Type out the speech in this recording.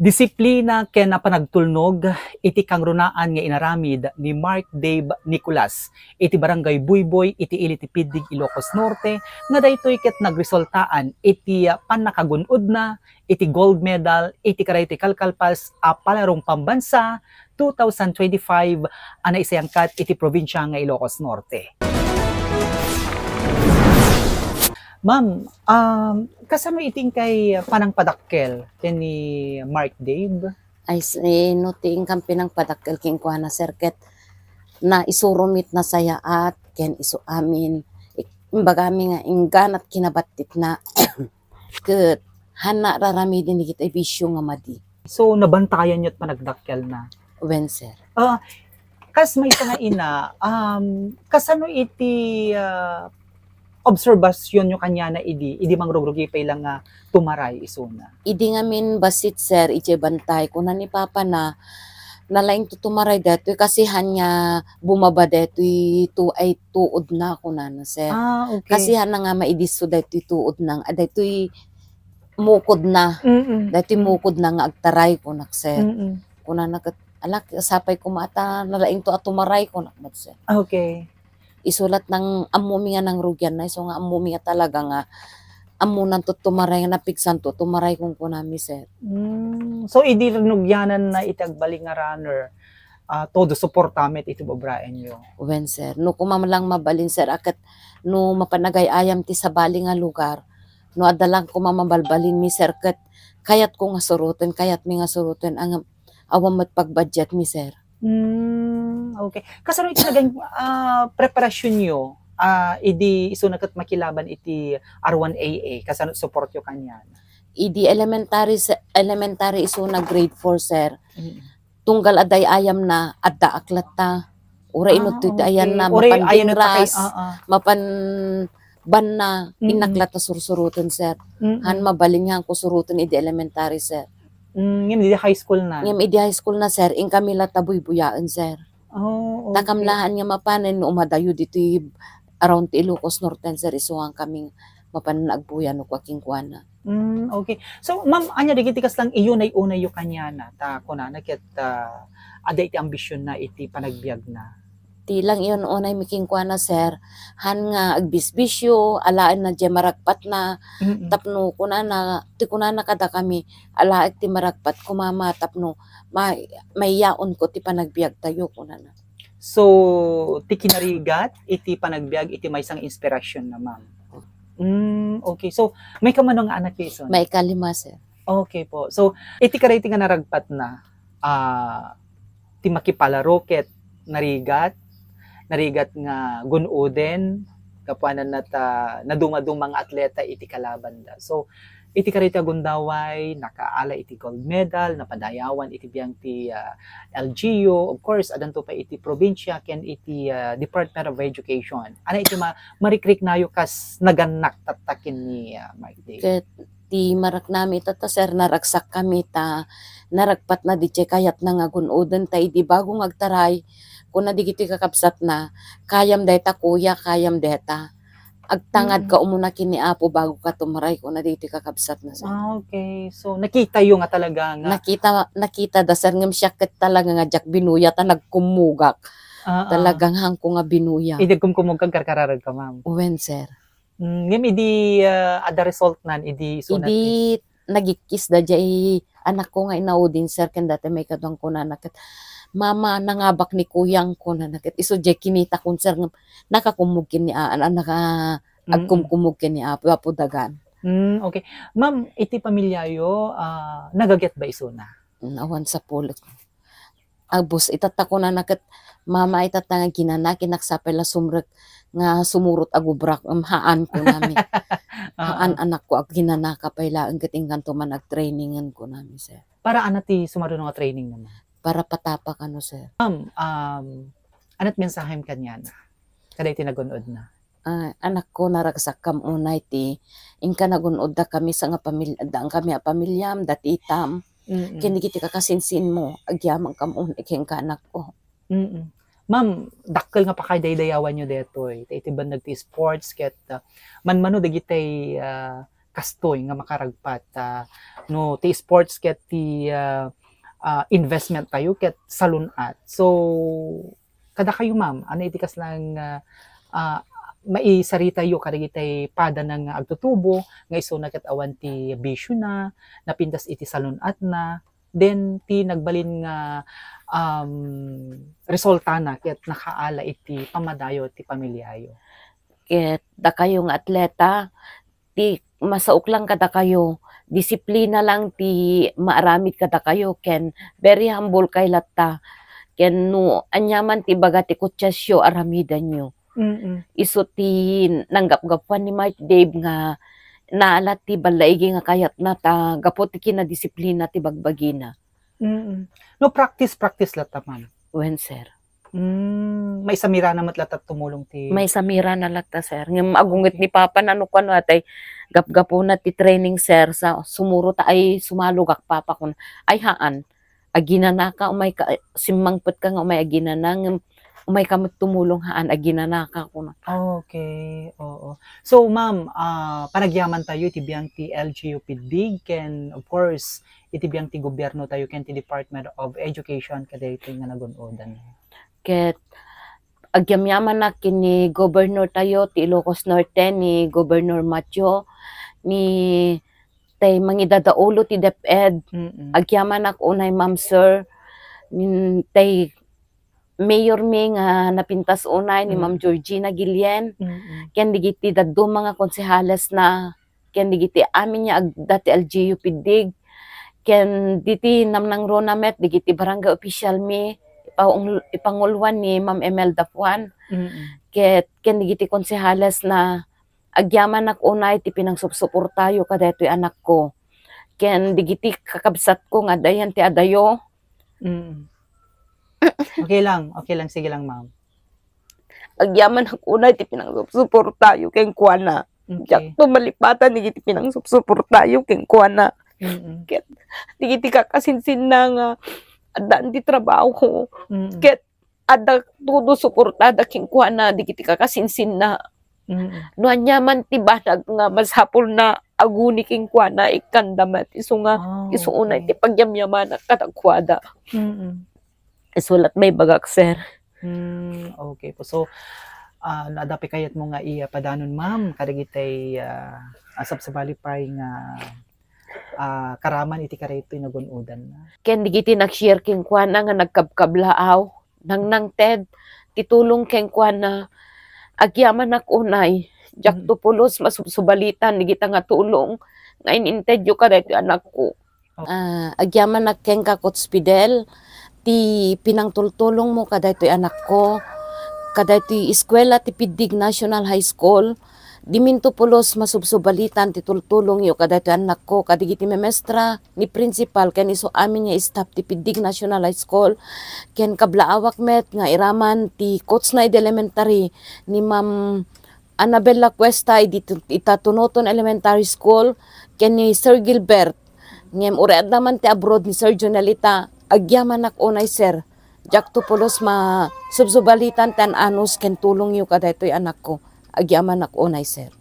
Disiplina ken napanagtulnog iti kangrunaan nga inaramid ni Mark Dave Nicolas iti barangay Buyboy iti ili ti Pidig Ilocos Norte nga daytoy ket nagresultaan iti pannakagunod na iti gold medal iti karaytoy kalkalpas a palarong pambansa 2025 ana isayangkat iti probinsya nga Ilocos Norte. Ma'am, kasano iting kay panang padakkel ken ni Mark Dave? Ay no ting kang pinang padakkel king kuha na circuit na isurumit na saya at ken isu amin imbagami nga inggan at kinabatit na ket hana rarami din kita bisyo nga madi. So nabantayan niyo't panagdakkel na. Wen sir. Kas may isa nga ina, kasano iti obserbasyon nyo kanya na idi mangrugrugi pa ilang tumaray isuna. Idi nga min basit sir, ije bantay ko na ni Papa na nalaing tutumaray detoy kasi hanya bumaba detoy ay tuod na ako na sir. Okay. Kasi hana nga maidiso detoy tuod nang detoy mukod na. Detoy mukod na nga agtaray ko nak sir. Kuna nakat alak sapay ko mata nalaing to atumaray ko nak sir. Okay. Isulat ng amumi nga ng rugyan na iso nga amumi nga talaga nga amunan to tumaray nga napigsan to tumaray kung kunami sir. So idi nugyanan na itagbaling nga runner todo suportamet iti babraen yo. Wen sir, no kumamalang mabalin sir akat no mapanagay ayam ti sa bali nga lugar no adalang kumamabalbalin mi sir ket kayat ko nga suruten kayat mi nga suruten ang awam met pagbudget mi sir. Okay. Kasano iti nagang preparasyon nyo idi iso nakat makilaban iti R1AA kasano support yo kanyan? Idi elementary iso na grade 4 sir. Tunggal aday ayam na adda aklat ta. Ura inot iti ayan na mapandingras, mapan ban na inaklat na sursuruten sir. Han mabaling han ko suruten idi elementary sir. Ngem idi high school na. Ngem idi high school na sir, ing kami latabuy-buyaan sir. Okay. Takamlahan nga mapanen no umadayo dito around Ilocos Norte sir isuang kaming mapanen agbuyan no kwaking kuana. Okay. So ma'am anya digiti kas lang iyunay-unay yo kanya na ta kunana ket ada iti ambisyon na iti panagbiag na. Tilang iyon unay miking kuana sir han nga agbisbisyo alaan na di marakpat na tapno kunana ti kunana kada kami alaak ti marakpat kumama tapno may yaon ko ti panagbiag tayo kunana. So ti kinarigat iti panagbiag iti maysang inspirasyon na ma'am. Okay. So may kamano nga anak ison? May kalima sir. Okay po. So iti karayting nga naragpat na ti makipalaro ket narigat nga gunuden kapuanan nata nadumadung mga atleta iti kalaban da. So iti karita gundaway nakaala iti gold medal napadayawan iti biyang ti LGU of course adanto pa iti probinsya ken iti Department of Education. Ana iti marikrik nayo kas naganak tatakin ni Mark Dave. Ket ti marak nami tata sir naragsak kami ta naragpat na di kayat na nga gunuden ta idi bagong agtaray kung na digiti kakapsat na, kayam deta kuya, kayam deta. Agtangad ka umuna kini apo bago ka tumaray kung na digiti kakapsat na. Okay. So, nakita yung nga talaga nga. Nakita da sir, ngam siya ket talaga nga jak binuya, ta nagkumugak. Talagang hangko nga binuya. Idi kumkumugag karkararag ka, ma'am. Uwen sir. Ngam idi ada result nan, idi sunat. Idi nagikis da jay anak ko nga inaudin sir, ken dati may kadwang ko na nakat. Mama nangabak ni kuyang ko na nakit iso jay kinita kun sir nakakumugin ni agkumkumugin ni apo dagan. Okay. Ma'am, iti pamilyayo nagaget ba iso na? Awan sa pulot. Agbus itata ko na nakit mama itata nga kinana kinaksapel na sumrek nga sumurot agubrak haan ko nami. Haan anak ko ag kinana kapaylaan ket ingkanto man ag-trainingan ko nami sir. Para anati sumaro nga training naman. Para patapak ano sir. Ma'am, anat mensahem kanya na? Kada iti nagunod na? Anak ko naragsak kam unay ti ingka nagunod da kami sa nga pamilya daan kami a pamilyam dati itam. Kini kiti kakasinsin mo agyamang kam unay ken ka anak ko. Ma'am, dakkel nga pa kay daydayawan nyo detoy. Iti ban nagti sports ket manmano dagitay kastoy nga makaragpat no ti sports ket ti investment tayo ket salunat. So kada kayo ma'am, ano iti kas lang maisarita yo kadagitay pada ng agtutubo nga iso na ket awan ti bisyo na napintas iti salunat na then ti nagbalin nga resulta na ket nakaala iti pamadayo ti pamilyayo. Ket da kayo nga atleta, ti masaok lang kada kayo, disiplina lang ti maaramid kada kayo, ken very humble kay latta, ken no anyaman ti baga ti kutsasyo aramidan nyo. Iso ti nanggap-gapuan ni Mike Dave nga naalat ti balaigi nga kayat na ta gapo ti kinadisiplina ti bagbagina. No practice lata ma'am. Wen sir. May samira na matlatat tumulong ti May samira na lata sir. Ngem agungit ni Papa nano kano atay gap-gapo na ti training sir sa sumuro ta ay sumalugak Papa kun ay haan agina ka umay ka simmangpet ka nga umay agina na ngem umay ka tumulong haan agina ka kun. Okay, oo. So ma'am, panagyaman tayo iti biyang ti LGU Pidig ken of course iti biyang ti gobyerno tayo ken ti Department of Education kadaytoy nga nagun-odan. Ket agyamyaman na kini Governor tayo ti Ilocos Norte ni Governor Matio ni tay mangidadaulo ti DepEd. Agyaman nak unay ma'am sir tay Mayor mi nga napintas unay ni Ma'am Georgina Guillen. Ken digiti daddo mga konsehales na ken digiti amin niya dati LGU Pidig. Ken diti namnang Ronamet digiti barangay official mi ipangulwan ni Ma'am Emelda Puan. Ken digiti konsehales na agyaman nak unay ti pinangsupsuportayo kadaytoy anak ko. Ken digiti kakabsat ko nga dayan ti adayo. Okay lang, sige lang ma'am. Agyaman ang unay ti pinangsupsuportayo ken kuana. Jak to malipatan digiti pinangsupsuportayo ken kuana. Ket digiti kakasinsin na nga adaan ti trabaho ko. Ket ada todo suportada ken kuana digiti kakasinsin na. No anyaman ti banag nga masapol na aguni ken kuana ikandamat isu nga isu unay ti pagyamyaman at katakwada. Isulat may bagak sir. Okay po. So nadapi kayat mo nga iya padanon ma'am kadagitay asap sa balipay nga karaman iti karaytoy nagun-udan na. Ken digiti nag-share ken kuana nga nagkabkablaaw nang TED titulong ken kuana agyaman nak unay jak tupulos masubalitan digita nga tulong nga inintedyo kadaytoy anak ko. Agyaman nak ken ka Coach Fidel ti pinangtultulong mo kadaytoy anak ko kadaytoy eskwela ti Pidig National High School diminto pulos masubsubalitan ti tultulong yo kadaytoy anak ko kadigiti memestra ni principal ken isu amin nga staff ti Pidig National High School ken kablaawak met nga iraman ti Coach Naid Elementary ni Ma'am Annabella Cuesta itatunoton Elementary School ken ni Sir Gilbert ngem uread naman ti abroad ni Sir Jonelita agyaman nak unay sir. Jak to pulos ma subsubalitan tan anus ken tulong yu kadaytoy anak ko. Agyaman nak unay sir.